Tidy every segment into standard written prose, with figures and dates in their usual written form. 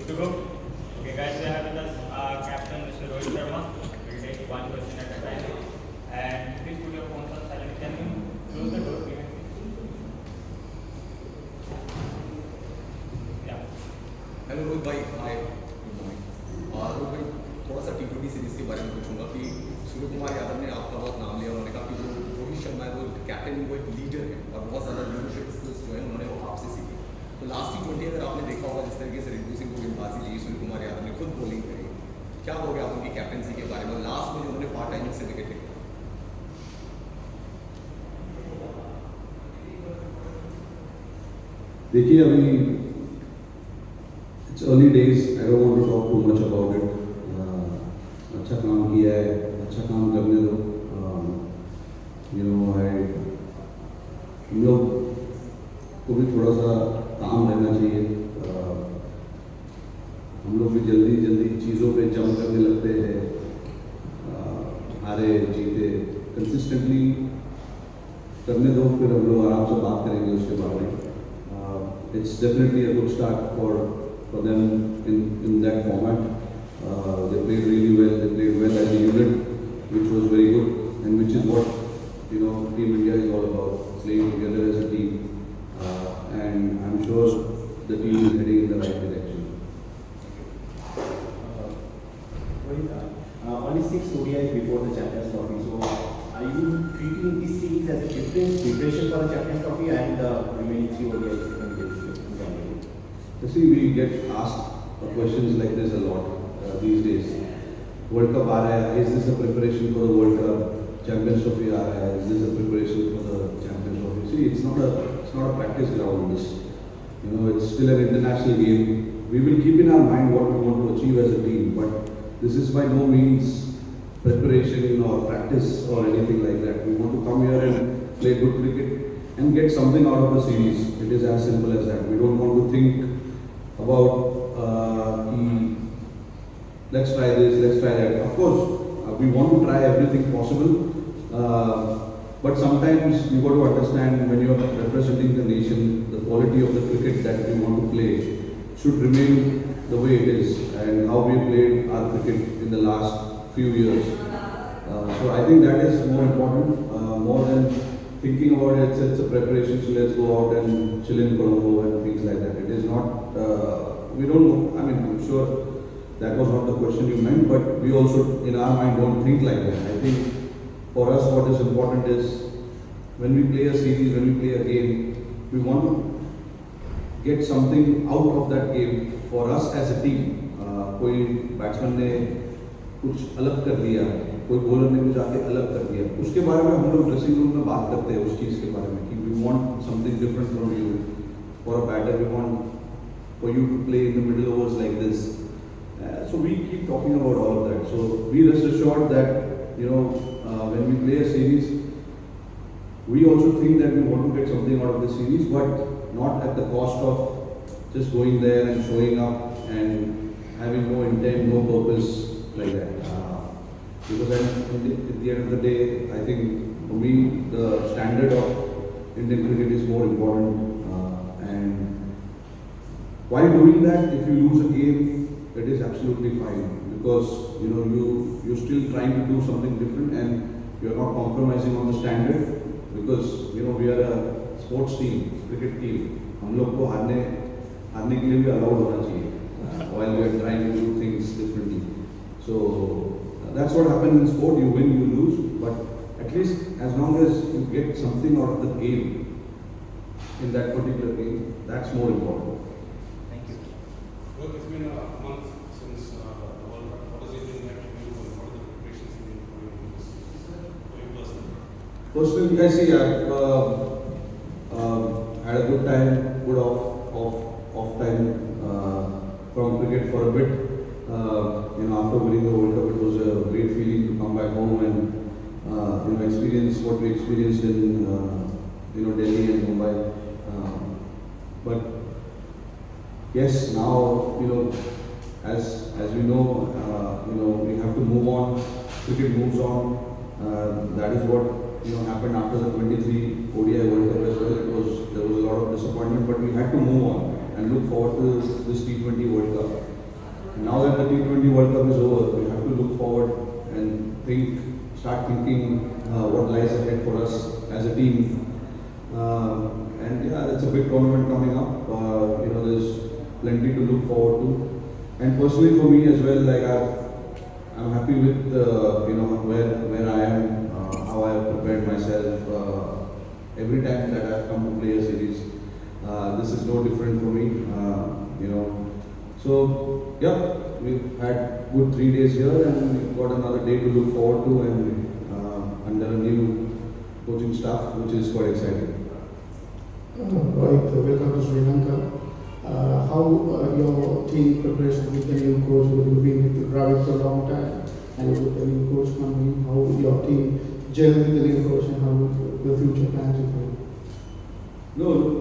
Good to go? Okay guys, we have with us our captain Mr. Rohit Sharma. We'll take one question at a time. And please put your phones on silent. Can you close the door behind you? Yeah. Hello Rohit भाई, हाय, good morning. Rohit भाई, थोड़ा सा T20 series के बारे में पूछूंगा कि सूर्य कुमार यादव ने आपका बहुत नाम लिया। उन्होंने कहा कि जो रोहित शर्मा है वो कैप्टन, वो एक लीडर है और बहुत ज़्यादा लीडरशिप स्किल्स जो है उन्होंने वो आपसे सीखी। तो लास्ट T20 अगर आपने देखा होगा जिस तरीके से रिंकू सिंह को गेंदबाजी ली, सूर्य कुमार यादव ने खुद बॉलिंग करी, क्या हो गया आप उनकी कैप्टनसी के बारे में? लास्ट में जो उन्होंने पार्ट टाइम से विकेट लिया। देखिए अभी it's early days, I don't want to talk too much about it. अच्छा काम किया है, अच्छा काम करने दो। हम लोग को भी थोड़ा सा काम रहना चाहिए। हम लोग भी जल्दी जल्दी चीज़ों पे जंप करने लगते हैं। हारे जीते कंसिस्टेंटली करने दो, फिर हम लोग आराम से बात करेंगे उसके बारे में। It's definitely a good start for them in that format. They played really well. They played well as a unit, which was very good, and which is what Team India is all about, playing together as a team. And I'm sure the team is heading in the right direction. Only 6 ODIs before the Champions Trophy. So, are you treating this series as a different preparation for the Champions Trophy and the remaining 3 ODIs? You see, we get asked questions like this a lot these days. World Cup आ रहा है, is this a preparation for the World Cup? Champions Trophy आ रहा है, is this a preparation for the Champions Trophy? See, it's not a practice ground. It's still an international game. We will keep in our mind what we want to achieve as a team, but this is by no means preparation or practice or anything like that. We want to come here and play good cricket and get something out of the series. It is as simple as that. We don't want to think about let's try this, let's try that. Of course, we want to try everything possible, but sometimes you got to understand when you are representing the nation, the quality of the cricket that we want to play should remain the way it is and how we played our cricket in the last few years. So I think that is more important, more than thinking about it. It's a preparation, so let's go out and chill in Colombo and things like that. It is not, we don't know. I mean, I'm sure that was not the question you meant, but we also in our mind don't think like that. I think for us what is important is when we play a series, when we play a game, we want to get something out of that game for us as a team. कोई batsman ने कुछ अलग कर दिया, कोई bowler ने कुछ आके अलग कर दिया, उसके बारे में हम लोग ड्रेसिंग रूम में बात करते हैं उस चीज़ के बारे में कि we want something different from you. For a batter we want for you to play in the middle overs like this. So we keep talking about all of that. So we rest assured that when we play a series, we also think that we want to get something out of the series, but not at the cost of just going there and showing up and having no intent, no purpose like that. Because at the end of the day, I think for me the standard of Indian cricket is more important. And while doing that, if you lose a game, it is absolutely fine because you're still trying to do something different and you're not compromising on the standard because we are a sports team, cricket team. हम लोग को हारने के लिए भी allowed होना चाहिए while we are trying to do things differently. So that's what happens in sport. You win, you lose, but at least as long as you get something out of the game in that particular game, that's more important. Well, it's been a month since the World Cup. What does it mean that you and what are the preparations you need for this for you personally? Personally, I see I've had a good time, good off time from cricket for a bit. After winning the World Cup, it was a great feeling to come back home and experience what we experienced in Delhi and Mumbai. But yes, now as we know, we have to move on. Cricket moves on. That is what happened after the 23 ODI World Cup as well. There was a lot of disappointment, but we had to move on and look forward to this T20 World Cup. Now that the T20 World Cup is over, we have to look forward and start thinking what lies ahead for us as a team. And yeah, it's a big tournament coming up. There's plenty to look forward to. And personally for me as well, like I'm happy with where I am, how I have prepared myself. Every time that I've come to play a series, this is no different for me. So yeah, we've had good 3 days here, and we've got another day to look forward to, and under a new coaching staff, which is quite exciting. Rohit, welcome to Sri Lanka. How your team preparation with the new coach? You've been with Dravid for a long time, and with the new coach coming in, how your team gel with the new coach and how the future plans with him? No, look,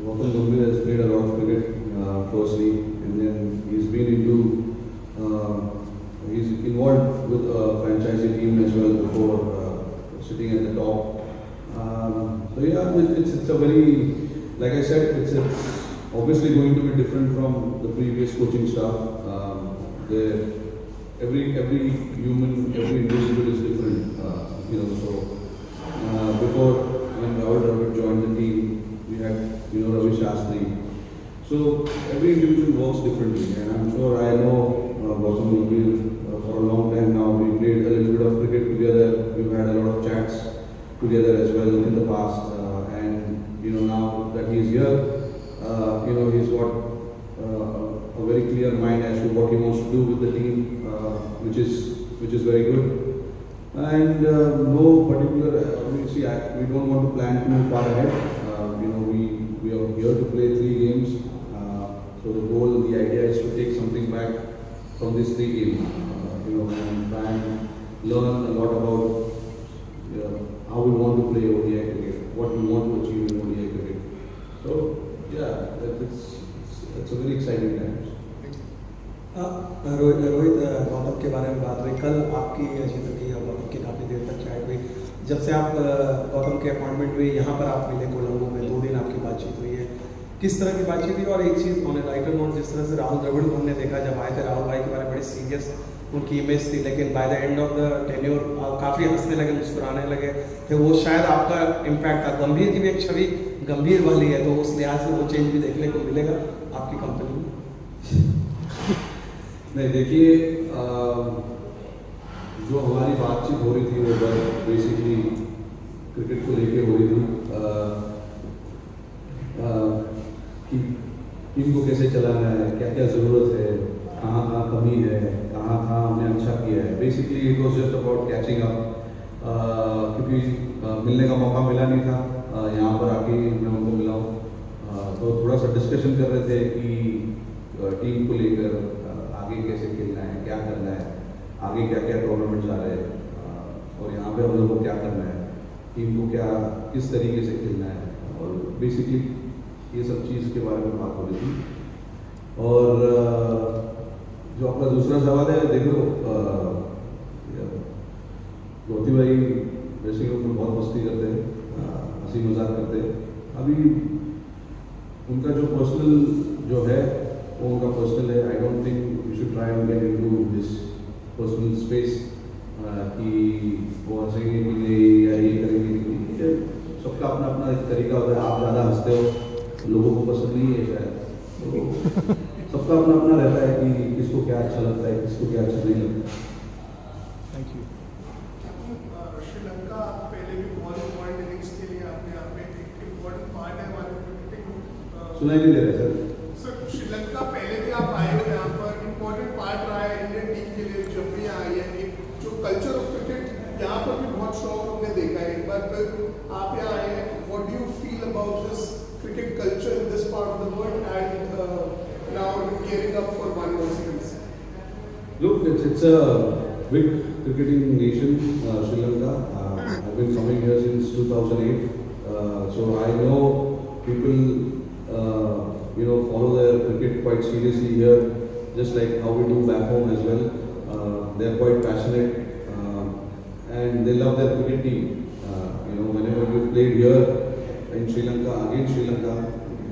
Gautam Gambhir has played a lot of cricket, firstly, and then he's involved with a franchisee team as well before sitting at the top. So yeah, it's a very, like I said, it's obviously going to be different from the previous coaching staff. Every human, every individual is different. Before when Dravid joined the team, we had Ravi Shastri. So every individual works differently, and I'm sure I know Gautam Gambhir for a long time now. We played a little bit of cricket together. We've had a lot of chats together as well in the past, and now that he's here, he's got a very clear mind as to what he wants to do with the team, which is very good. And no particular, we don't want to plan too far ahead. We are here to play 3 games. So the goal, the idea is to take something back from these 3 games. And try and learn a lot about how we want to play ODI cricket, what we want to achieve in ODI cricket. So yeah, it's a very exciting time. Rohit Gautam के बारे में बात हुई कल आपकी जीत की और गौतम की काफ़ी देर तक चैट हुई जब से आप गौतम के अपॉइंटमेंट हुई यहाँ पर आप मिले कोलंबो में 2 दिन आपकी बातचीत हुई है किस तरह की बातचीत हुई और एक चीज़ ऑन राइटर नोट जिस तरह से राहुल द्रविड़ को हमने देखा जब आए थे राहुल भाई के बारे में बड़ी सीरियस उनकी इमेज थी लेकिन by the end of the tenure काफ़ी हंसने लगे मुस्कुराने लगे तो वो शायद आपका इम्पैक्ट था गंभीर की भी एक छवि गंभीर वाली है तो उस लिहाज से वो चेंज भी देखने को मिलेगा आपकी कंपनी में नहीं देखिए जो हमारी बातचीत हो रही थी वो बेसिकली क्रिकेट को लेके हो रही थी कि टीम को कैसे चलाना है क्या क्या ज़रूरत है कहाँ कमी है कहाँ हमने अच्छा किया है basically it was just about catching up क्योंकि मिलने का मौका मिला नहीं था यहाँ पर आके मैं उनको मिला हूँ तो थोड़ा सा डिस्कशन कर रहे थे कि टीम को लेकर आगे कैसे खेलना है क्या करना है आगे क्या क्या टूर्नामेंट्स आ रहे हैं और यहाँ पे हम लोगों को क्या करना है टीम को क्या किस तरीके से खेलना है और बेसिकली ये सब चीज़ के बारे में बात हो रही थी और जो अपना दूसरा सवाल है देखो गौती भाई ड्रेसिंग रूम में बहुत मस्ती करते हैं हंसी मजाक करते हैं अभी उनका जो पर्सनल जो है वो उनका पर्सनल है I don't think we should try and get into this personal space कि वो हंसेंगे कि नहीं या ये करेंगे सबका अपना अपना एक तरीका होता है आप ज़्यादा हंसते हो लोगों को पसंद नहीं है शायद तो सबका अपना अपना रहता है कि किसको क्या अच्छा लगता है किसको क्या अच्छा नहीं लगता थैंक यू श्रीलंका पहले भी बहुत इम्पोर्टेंट इनिंग्स के लिए आपने यहाँ पे एक इम्पोर्टेंट पार्ट है हमारे क्रिकेटिंग सुनाई नहीं दे रहा है सर श्रीलंका पहले भी आप आए हो यहाँ पर इम्पोर्टेंट पार्ट रहा है इंडियन टीम के लिए जब भी यहाँ आई है एक जो कल्चर ऑफ क्रिकेट यहाँ पर भी बहुत शौक हमने देखा है एक बार फिर आप यहाँ आए हैं what do you feel about this cricket culture in this part of the world and now gearing up for one more series? Look, it's a big cricketing nation, Sri Lanka. I've been coming here since 2008, so I know people, follow their cricket quite seriously here, just like how we do back home as well. They're quite passionate, and they love their cricket team. Whenever we played here in Sri Lanka, against Sri Lanka,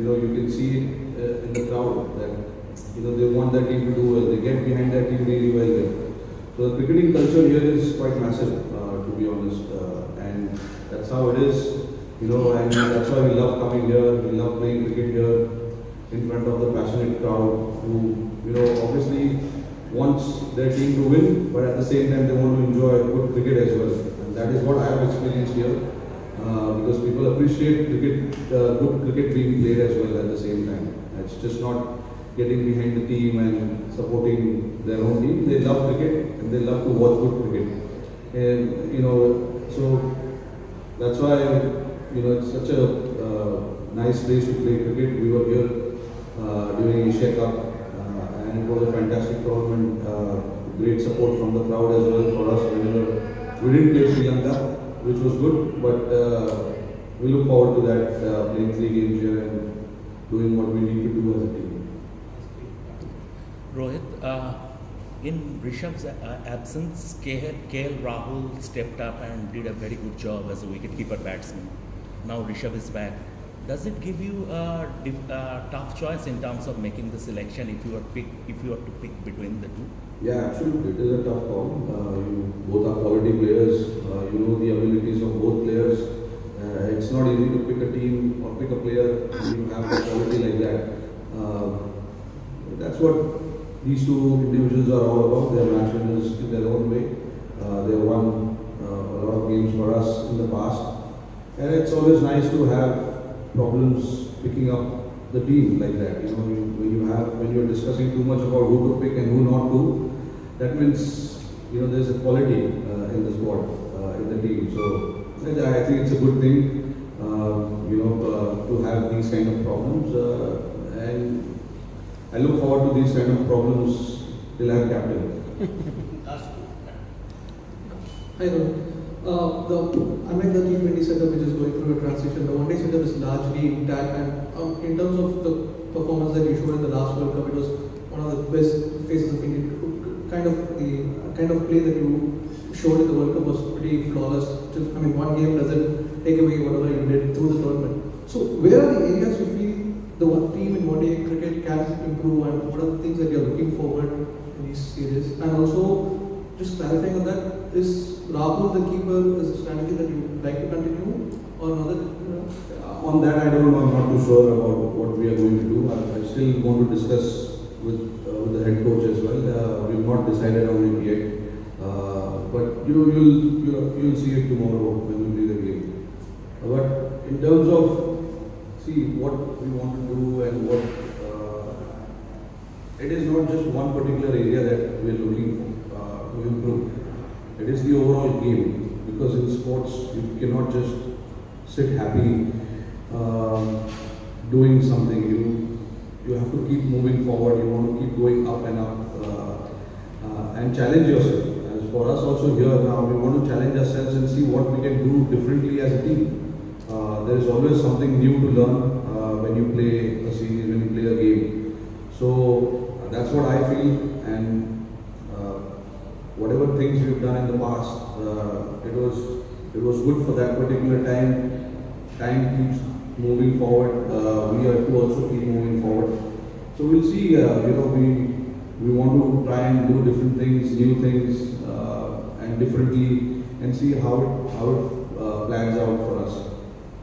you can see it in the crowd that they want their team to do well. They get behind their team really well there. So the cricketing culture here is quite massive, to be honest, and that's how it is. And that's why we love coming here. We love playing cricket here in front of the passionate crowd who, obviously wants their team to win, but at the same time they want to enjoy good cricket as well. And that is what I have experienced here, because people appreciate cricket, good cricket being played as well at the same time. It's just not getting behind the team and supporting their own team. They love cricket and they love to watch good cricket. And, so that's why, it's such a nice place to play cricket. We were here during Asia Cup, and it was a fantastic tournament. Great support from the crowd as well for us. We didn't play Sri Lanka, which was good, but we look forward to that, playing 3 games here and doing what we need to do as a team. Rohit, in Rishabh's absence, KL Rahul stepped up and did a very good job as a wicketkeeper batsman. Now Rishabh is back. Does it give you a tough choice in terms of making the selection if you are to pick between the two? Yeah, absolutely. It is a tough call. Both are quality players. You know the abilities of both players. It's not easy to pick a team or pick a player when you have a quality like that. That's what these two individuals are all about. They are match winners in their own way. They have won a lot of games for us in the past. And it's always nice to have problems picking up the team like that. When you're discussing too much about who to pick and who not to, that means there's a quality in the squad, in the team. So I think it's a good thing, to have these kind of problems, and I look forward to these kind of problems till I'm captain. Hi, Rohit. Unlike the T20 setup which is going through a transition, the one-day setup is largely intact, and in terms of the performance that you showed in the last World Cup, it was one of the best phases of Indian. The kind of play that you showed in the World Cup was pretty flawless. One game doesn't take away whatever you did through the tournament. So where are the areas you feel the team in one-day cricket can improve, and what are the things that you're looking forward in these series? And also, just clarifying on that, is Rahul the keeper is a strategy that you would like to continue, or another? On that, I don't know. I'm not too sure about what we are going to do. I still want to discuss with the head coach as well. We've not decided on it yet, but you'll see it tomorrow when we play the game. But in terms of what we want to do and what it is not just one particular area that we are looking for to improve. It is the overall game, because in sports you cannot just sit happy doing something. You have to keep moving forward. You want to keep going up and up and challenge yourself. As for us also here now, we want to challenge ourselves and see what we can do differently as a team. There is always something new to learn when you play a series, when you play a game. So that's what I feel, and whatever things we've done in the past, it was good for that particular time. Time keeps moving forward. We have to also keep moving forward. So we'll see. We want to try and do different things, new things, and differently, and see how it plans out for us.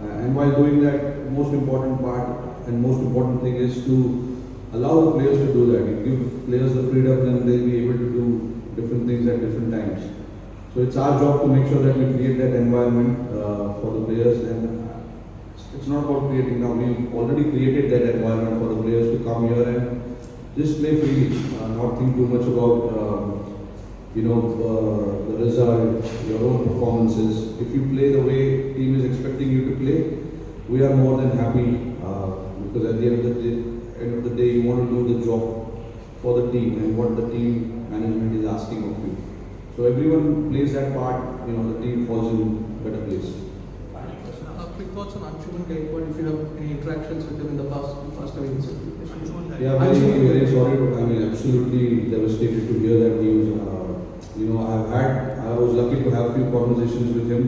And while doing that, most important part and most important thing is to allow the players to do that. You give players the freedom, then they'll be able to do different things at different times. So it's our job to make sure that we create that environment for the players, and it's not about creating now. We've already created that environment for the players to come here and just play freely, not think too much about the result, your own performances. If you play the way team is expecting you to play, we are more than happy, because at the end of the day, you want to do the job for the team and what the team management is asking of you. So everyone plays that part, the team falls in better place. Quick thoughts on Anshuman Gaikwad, if you have any interactions with him in the past weeks. Yeah, very sorry, but absolutely devastated to hear that news. I was lucky to have a few conversations with him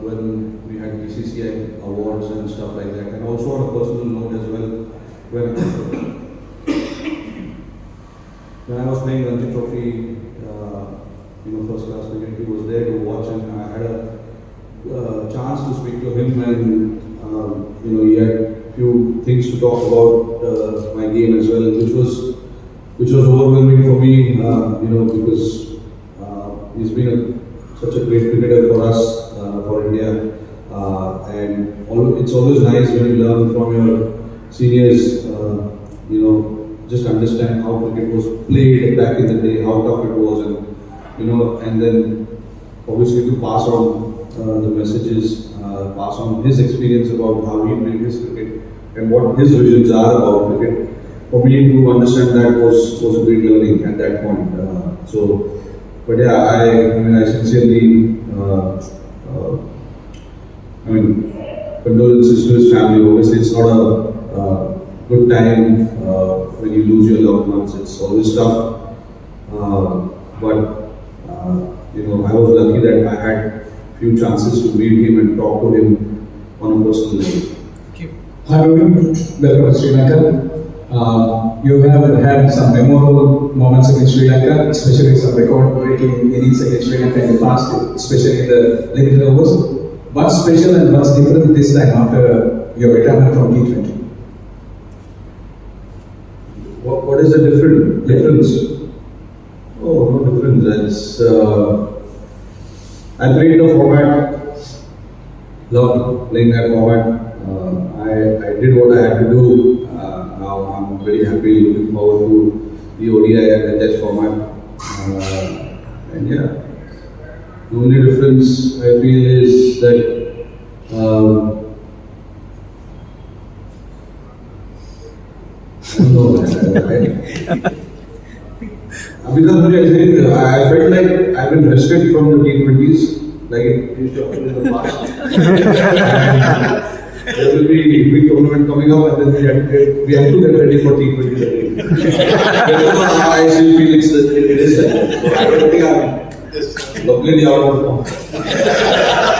when we had BCCI awards and stuff like that, and also on a personal note as well, where when I was playing Ranji Trophy, first class cricket, he was there to watch, and I had a chance to speak to him, and he had few things to talk about my game as well, which was overwhelming for me, because he's been such a great cricketer for us, for India, and it's always nice when you learn from your seniors, just understand how cricket was played back in the day, how tough it was, and then obviously to pass on the messages, pass on his experience about how he played his cricket and what his visions are about cricket. For me to understand that was a great learning at that point. But yeah, I sincerely, condolences to his family. Obviously, it's not a good time when you lose your loved ones. It's always tough. But I was lucky that I had few chances to meet him and talk to him on a personal level. Hi, Rohit. Welcome to Sri Lanka. You have had some memorable moments against Sri Lanka, especially some record-breaking innings against Sri Lanka in the past, especially in the limited overs. What's special and what's different this time after your retirement from T20? What is the difference? Oh, no difference. I played the format, loved playing that format. I did what I had to do. Now I'm very happy, looking forward to the ODI and the Test format. And yeah, the only difference I feel is that I don't know. Because I felt like I've been rested from the T20s, like it used to happen in the past. There will be a big tournament coming up, and then we have to get ready for T20s again. I still feel it is like that. So I don't think I'm completely out of form.